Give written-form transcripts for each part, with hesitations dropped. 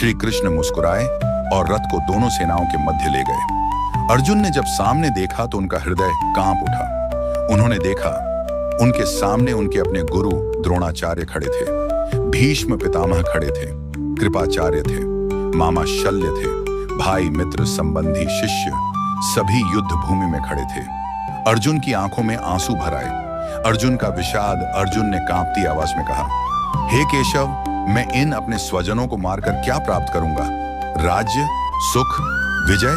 श्री कृष्ण मुस्कुराए और रथ को दोनों सेनाओं के मध्य ले गए। अर्जुन ने जब सामने देखा तो उनका हृदय कांप उठा। उन्होंने देखा उनके सामने उनके अपने गुरु द्रोणाचार्य खड़े थे, भीष्म पितामह खड़े थे, कृपाचार्य थे, मामा शल्य थे, भाई मित्र संबंधी शिष्य सभी युद्ध भूमि में खड़े थे। अर्जुन की आंखों में आंसू भर आए। अर्जुन का विषाद। अर्जुन ने कांपती आवाज में कहा, हे केशव, मैं इन अपने स्वजनों को मारकर क्या प्राप्त करूंगा? राज्य, सुख, विजय?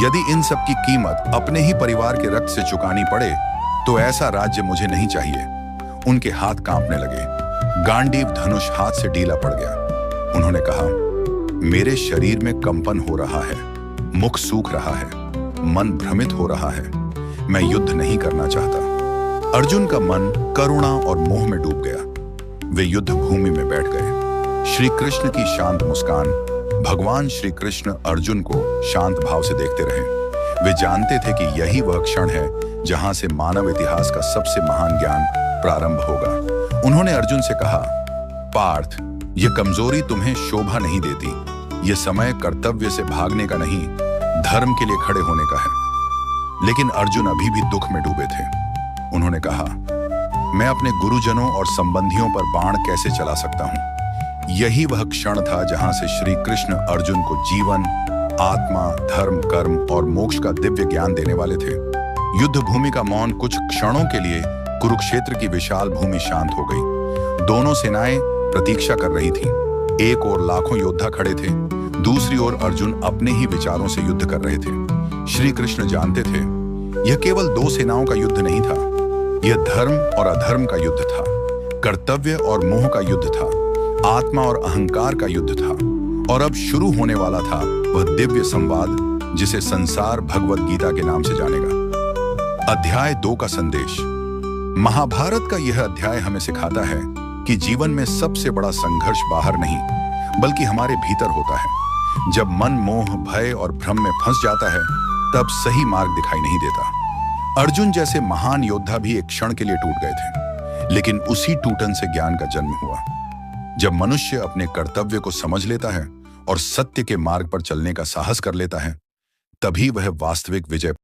यदि इन सब की कीमत अपने ही परिवार के रक्त से चुकानी पड़े तो ऐसा राज्य मुझे नहीं चाहिए। उनके हाथ कांपने लगे। गांडीव धनुष हाथ से ढीला पड़ गया। उन्होंने कहा, मेरे शरीर में कंपन हो रहा है, मुख सूख रहा है, मन भ्रमित हो रहा है। मैं युद्ध नहीं करना चाहता। अर्जुन का मन करुणा और मोह में डूब गया। वे युद्ध भूमि में बैठ गए। श्री कृष्ण की शांत मुस्कान। भगवान श्री कृष्ण अर्जुन को शांत भाव से देखते रहे। वे जानते थे कि यही वह क्षण है जहां से मानव इतिहास का सबसे महान ज्ञान प्रारंभ होगा। उन्होंने अर्जुन से कहा, पार्थ, यह कमजोरी तुम्हें शोभा नहीं देती। यह समय कर्तव्य से भागने का नहीं, धर्म के लिए खड़े होने का है। लेकिन अर्जुन अभी भी दुख में डूबे थे। उन्होंने कहा, मैं अपने गुरुजनों और संबंधियों पर बाण कैसे चला सकता हूं? यही वह क्षण था जहां से श्री कृष्ण अर्जुन को जीवन, आत्मा, धर्म, कर्म और मोक्ष का दिव्य ज्ञान देने वाले थे। युद्ध भूमि का मौन कुछ क्षणों के लिए कुरुक्षेत्र की विशाल भूमि शांत हो गई। दोनों सेनाएं प्रतीक्षा कर रही थीं। एक ओर लाखों योद्धा खड़े थे, दूसरी ओर अर्जुन अपने ही विचारों से युद्ध कर रहे थे। श्री कृष्ण जानते थे यह केवल दो सेनाओं का युद्ध नहीं था, यह धर्म और अधर्म का युद्ध था, कर्तव्य और मोह का युद्ध था, आत्मा और अहंकार का युद्ध था। और अब शुरू होने वाला था वह दिव्य संवाद जिसे संसार भगवत गीता के नाम से जानेगा। अध्याय 2 का संदेश। महाभारत का यह अध्याय हमें सिखाता है कि जीवन में सबसे बड़ा संघर्ष बाहर नहीं बल्कि हमारे भीतर होता है। जब मन मोह, भय और भ्रम में फंस जाता है तब सही मार्ग दिखाई नहीं देता। अर्जुन जैसे महान योद्धा भी एक क्षण के लिए टूट गए थे, लेकिन उसी टूटन से ज्ञान का जन्म हुआ। जब मनुष्य अपने कर्तव्य को समझ लेता है और सत्य के मार्ग पर चलने का साहस कर लेता है, तभी वह वास्तविक विजय